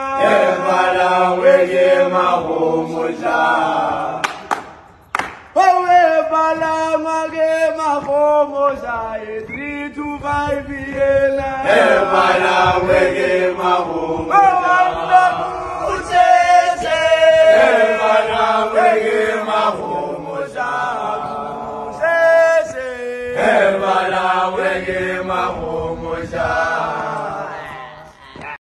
Ebala wege mahomoja. Ebala wege mahomoja. 3 to 5 yena. Ebala wege mahomoja. Ebala wege mahomoja. Ebala wege mahomoja.